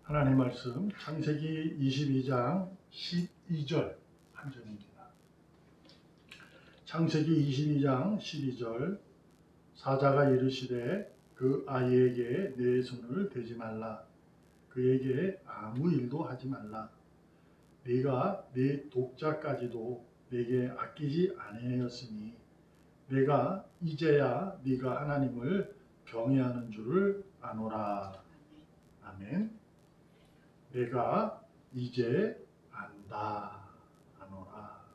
하나님 말씀 창세기 22장 12절 한 절입니다. 창세기 22장 12절 사자가 이르시되 그 아이에게 내 손을 대지 말라. 그에게 아무 일도 하지 말라. 네가 네 독자까지도 내게 아끼지 아니하였으니 내가 이제야 네가 하나님을 경외하는 줄을 아노라. 아멘. 내가 이제 안다. 아노라.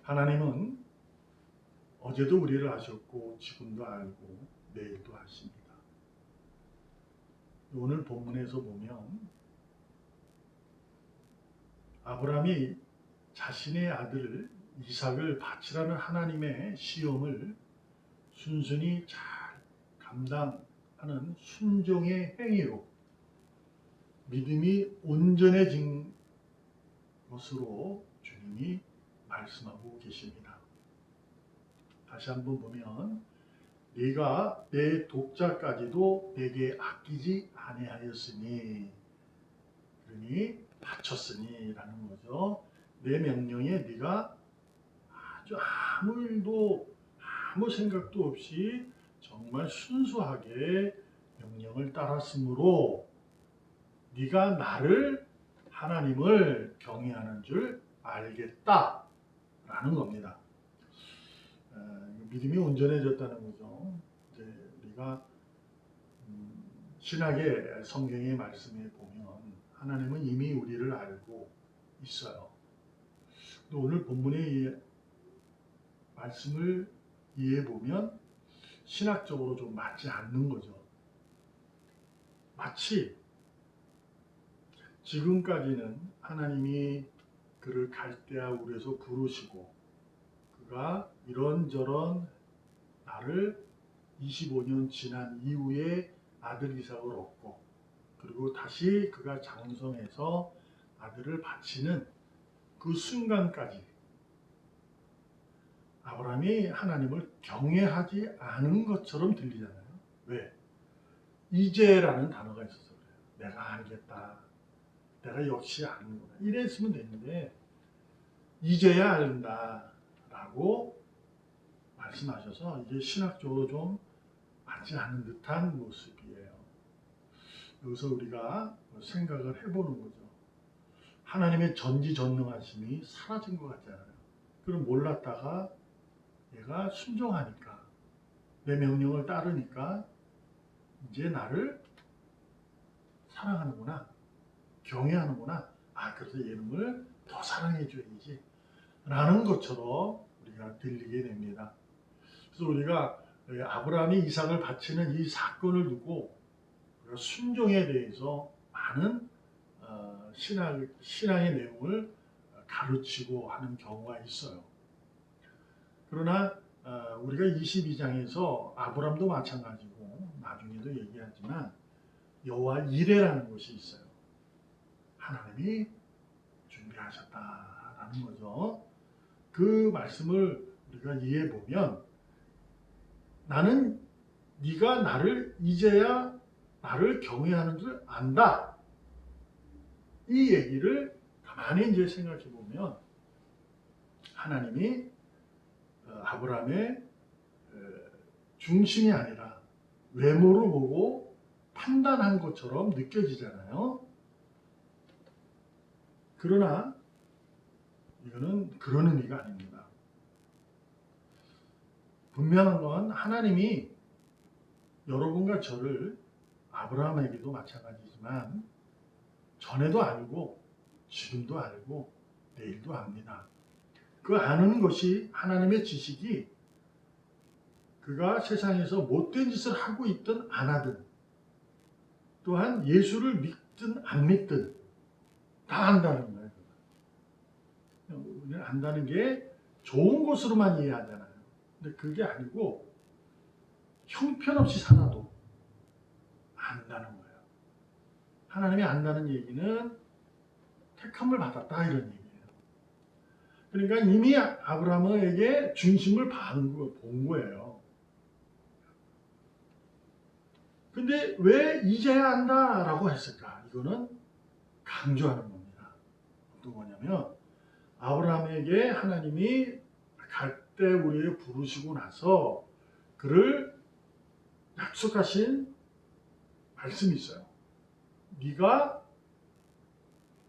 하나님은 어제도 우리를 아셨고 지금도 알고 내일도 아십니다. 오늘 본문에서 보면 아브라함이 자신의 아들 이삭을 바치라는 하나님의 시험을 순순히 잘 감당하는 순종의 행위로 믿음이 온전해진 것으로 주님이 말씀하고 계십니다. 다시 한번 보면 네가 내 독자까지도 내게 아끼지 아니하였으니 그러니 바쳤으니 라는 거죠. 내 명령에 네가 아주 아무 일도 아무 생각도 없이 정말 순수하게 명령을 따랐으므로 네가 나를 하나님을 경외하는 줄 알겠다 라는 겁니다. 믿음이 온전해졌다는 거죠. 이제 우리가 신학의 성경의 말씀에 보면 하나님은 이미 우리를 알고 있어요. 또 오늘 본문의 말씀을 이해해 보면 신학적으로 좀 맞지 않는 거죠. 마치 지금까지는 하나님이 그를 갈대아 울에서 부르시고 그가 이런저런 나를 25년 지난 이후에 아들 이삭을 얻고 그리고 다시 그가 장성해서 아들을 바치는 그 순간까지 아브라함이 하나님을 경외하지 않은 것처럼 들리잖아요. 왜? 이제라는 단어가 있어서 그래요. 내가 알겠다. 내가 역시 아는구나. 이랬으면 되는데 이제야 알린다 라고 말씀하셔서 이게 신학적으로 좀 맞지 않는 듯한 모습이에요. 여기서 우리가 생각을 해보는 거죠. 하나님의 전지전능하심이 사라진 것 같잖아요. 그럼 몰랐다가 얘가 순종하니까 내 명령을 따르니까 이제 나를 사랑하는구나. 경외하는구나. 그래서 얘를 더 사랑해 줘야지 라는 것처럼 우리가 들리게 됩니다. 그래서 우리가 아브라함이 이삭을 바치는 이 사건을 두고 순종에 대해서 많은 신앙의 내용을 가르치고 하는 경우가 있어요. 그러나 우리가 22장에서 아브라함도 마찬가지고 나중에도 얘기하지만 여호와 이레라는 것이 있어요. 하나님이 준비하셨다라는 거죠. 그 말씀을 우리가 이해해 보면 나는 네가 나를 이제야 나를 경외하는 줄 안다. 이 얘기를 가만히 이제 생각해 보면 하나님이 아브라함의 중심이 아니라 외모를 보고 판단한 것처럼 느껴지잖아요. 그러나 이거는 그런 의미가 아닙니다. 분명한 건 하나님이 여러분과 저를 아브라함에게도 마찬가지지만 전에도 알고 지금도 알고 내일도 압니다. 그 아는 것이 하나님의 지식이 그가 세상에서 못된 짓을 하고 있든 안 하든 또한 예수를 믿든 안 믿든 다 안다는 거예요. 우리는 안다는 게 좋은 것으로만 이해하잖아요. 근데 그게 아니고 형편없이 살아도 안다는 거예요. 하나님이 안다는 얘기는 택함을 받았다 이런 얘기예요. 그러니까 이미 아브라함에게 중심을 본 거예요. 근데 왜 이제야 한다라고 했을까? 이거는 강조하는 겁니다. 어떤 거냐면 아브라함에게 하나님이 갈대 우리에 부르시고 나서 그를 약속하신 말씀이 있어요. 네가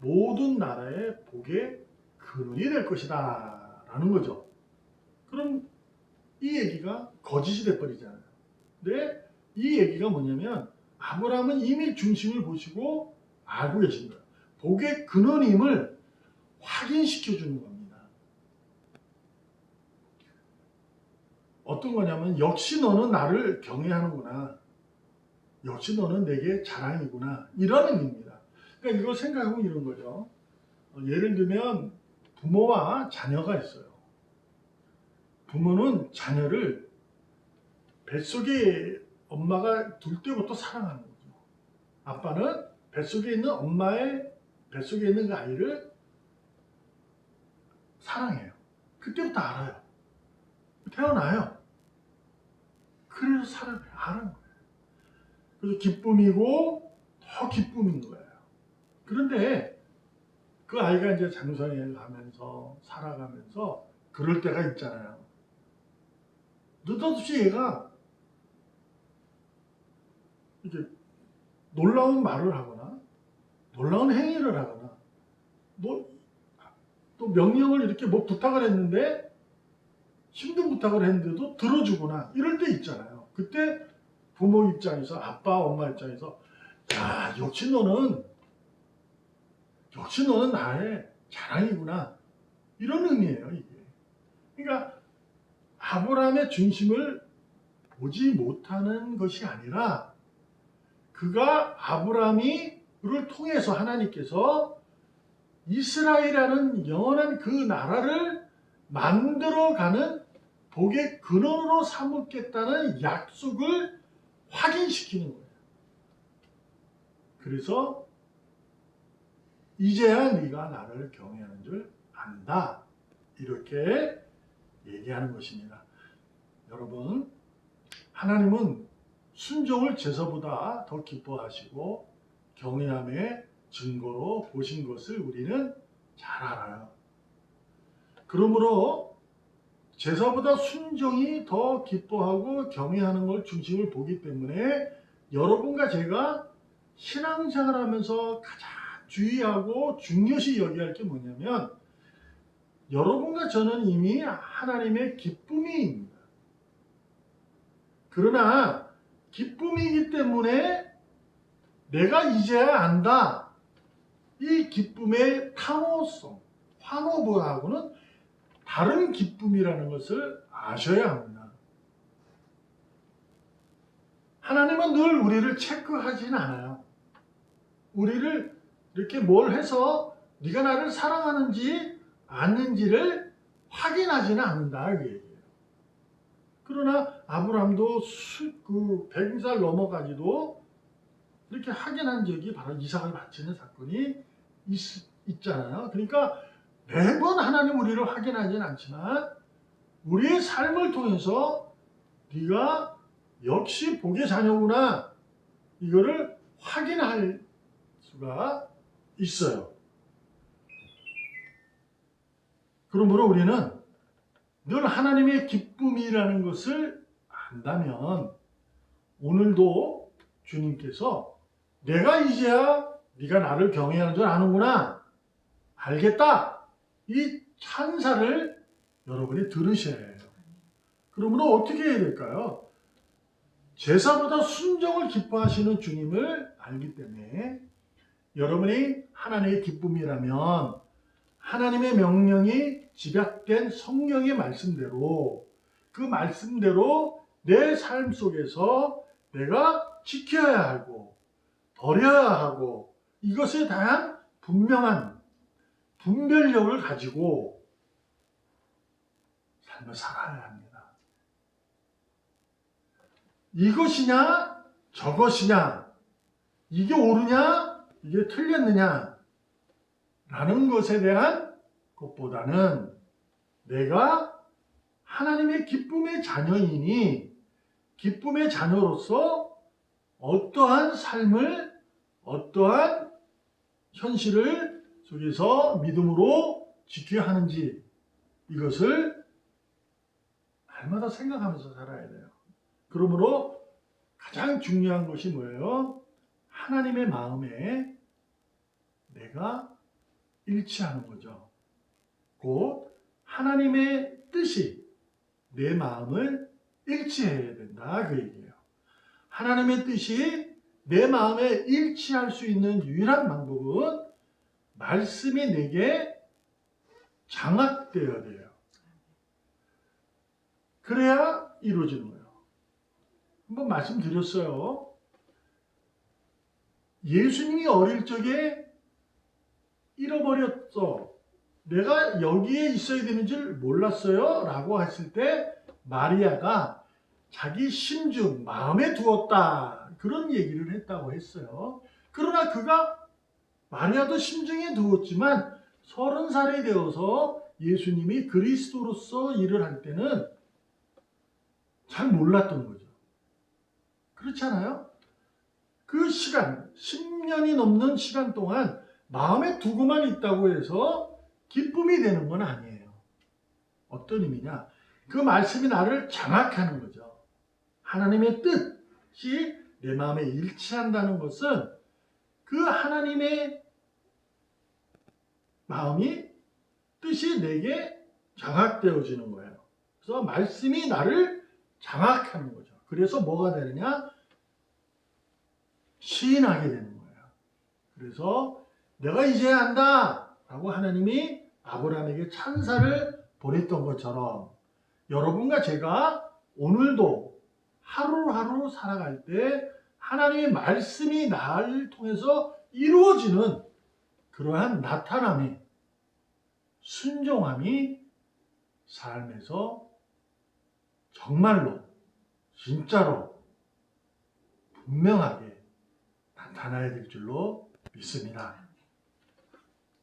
모든 나라의 복의 근원이 될 것이다 라는 거죠. 그럼 이 얘기가 거짓이 돼버리잖아요. 근데 이 얘기가 뭐냐면 아브라함은 이미 중심을 보시고 알고 계신 거예요. 복의 근원임을 확인시켜 주는 겁니다. 어떤 거냐면 역시 너는 나를 경외하는구나. 역시 너는 내게 자랑이구나. 이런 의미입니다. 그러니까 이걸 생각하면 이런 거죠. 예를 들면 부모와 자녀가 있어요. 부모는 자녀를 뱃속에 엄마가 둘 때부터 사랑하는 거죠. 아빠는 뱃속에 있는 엄마의 뱃속에 있는 그 아이를 사랑해요. 그때부터 알아요. 태어나요. 그래서 사랑해요. 아는 거예요. 그래서 기쁨이고 더 기쁨인 거예요. 그런데 그 아이가 이제 장성해 가면서 살아가면서 그럴 때가 있잖아요. 느닷없이 얘가 이렇게 놀라운 말을 하거나 놀라운 행위를 하거나 또 명령을 이렇게 뭐 부탁을 했는데 힘든 부탁을 했는데도 들어주거나 이럴 때 있잖아요. 그때 부모 입장에서 아빠 엄마 입장에서 야 역시 너는 나의 자랑이구나 이런 의미예요 이게. 그러니까 아브라함의 중심을 보지 못하는 것이 아니라 그가 아브라함이를 통해서 하나님께서 이스라엘이라는 영원한 그 나라를 만들어가는 복의 근원으로 삼겠다는 약속을 확인시키는 거예요. 그래서 이제야 네가 나를 경외하는 줄 안다. 이렇게 얘기하는 것입니다. 여러분, 하나님은 순종을 제사보다 더 기뻐하시고 경외함의 증거로 보신 것을 우리는 잘 알아요. 그러므로 제사보다 순종이 더 기뻐하고 경외하는 걸 중심을 보기 때문에 여러분과 제가 신앙생활하면서 가장 주의하고 중요시 여겨야 할 게 뭐냐면 여러분과 저는 이미 하나님의 기쁨입니다. 그러나 기쁨이기 때문에 내가 이제야 안다. 이 기쁨의 탐호성, 환호보다하고는 다른 기쁨이라는 것을 아셔야 합니다. 하나님은 늘 우리를 체크하진 않아요. 우리를 이렇게 뭘 해서 네가 나를 사랑하는지 않는지를 확인하지는 않는다 이 얘기예요. 그러나 아브라함도 100살 넘어가지도 이렇게 확인한 적이 바로 이삭을 바치는 사건이 있잖아요. 그러니까 매번 하나님 우리를 확인하지는 않지만 우리의 삶을 통해서 네가 역시 복의 자녀구나 이거를 확인할 수가 있어요. 그러므로 우리는 늘 하나님의 기쁨이라는 것을 안다면 오늘도 주님께서 내가 이제야 네가 나를 경외하는 줄 아는구나 알겠다 이 찬사를 여러분이 들으셔야 해요. 그러므로 어떻게 해야 될까요? 제사보다 순종을 기뻐하시는 주님을 알기 때문에 여러분이 하나님의 기쁨이라면 하나님의 명령이 집약된 성경의 말씀대로 그 말씀대로 내 삶 속에서 내가 지켜야 하고 버려야 하고 이것에 대한 분명한 분별력을 가지고 삶을 살아야 합니다. 이것이냐 저것이냐 이게 옳으냐 이게 틀렸느냐 라는 것에 대한 것보다는 내가 하나님의 기쁨의 자녀이니 기쁨의 자녀로서 어떠한 삶을, 어떠한 현실을 속에서 믿음으로 지켜야 하는지 이것을 날마다 생각하면서 살아야 돼요. 그러므로 가장 중요한 것이 뭐예요? 하나님의 마음에 내가 일치하는 거죠. 곧 하나님의 뜻이 내 마음을 일치해야 된다 그 얘기예요. 하나님의 뜻이 내 마음에 일치할 수 있는 유일한 방법은 말씀이 내게 장악되어야 돼요. 그래야 이루어지는 거예요. 한번 말씀드렸어요. 예수님이 어릴 적에 잃어버렸어. 내가 여기에 있어야 되는 줄 몰랐어요. 라고 했을 때 마리아가 자기 심중, 마음에 두었다. 그런 얘기를 했다고 했어요. 그러나 그가 마리아도 심중에 두었지만 30살이 되어서 예수님이 그리스도로서 일을 할 때는 잘 몰랐던 거죠. 그렇지 않아요? 그 시간, 10년이 넘는 시간 동안 마음에 두고만 있다고 해서 기쁨이 되는 건 아니에요. 어떤 의미냐? 그 말씀이 나를 장악하는 거죠. 하나님의 뜻이 내 마음에 일치한다는 것은 그 하나님의 마음이 뜻이 내게 장악되어지는 거예요. 그래서 말씀이 나를 장악하는 거죠. 그래서 뭐가 되느냐? 시인하게 되는 거예요. 그래서 내가 이제 안다 라고 하나님이 아브라함에게 찬사를 보냈던 것처럼 여러분과 제가 오늘도 하루하루 살아갈 때 하나님의 말씀이 나를 통해서 이루어지는 그러한 나타남이, 순종함이 삶에서 정말로 진짜로 분명하게 나타나야 될 줄로 믿습니다.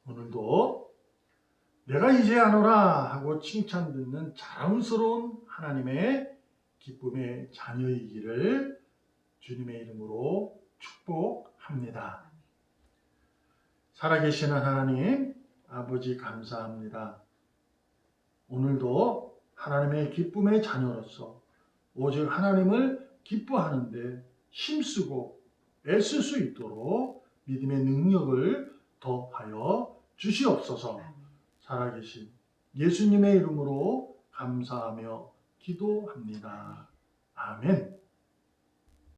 오늘도 내가 이제 하노라 하고 칭찬 듣는 자랑스러운 하나님의 기쁨의 자녀이기를 주님의 이름으로 축복합니다. 살아계시는 하나님 아버지 감사합니다. 오늘도 하나님의 기쁨의 자녀로서 오직 하나님을 기뻐하는데 힘쓰고 애쓸 수 있도록 믿음의 능력을 더하여 주시옵소서. 살아계신 예수님의 이름으로 감사하며 기도합니다. 아멘.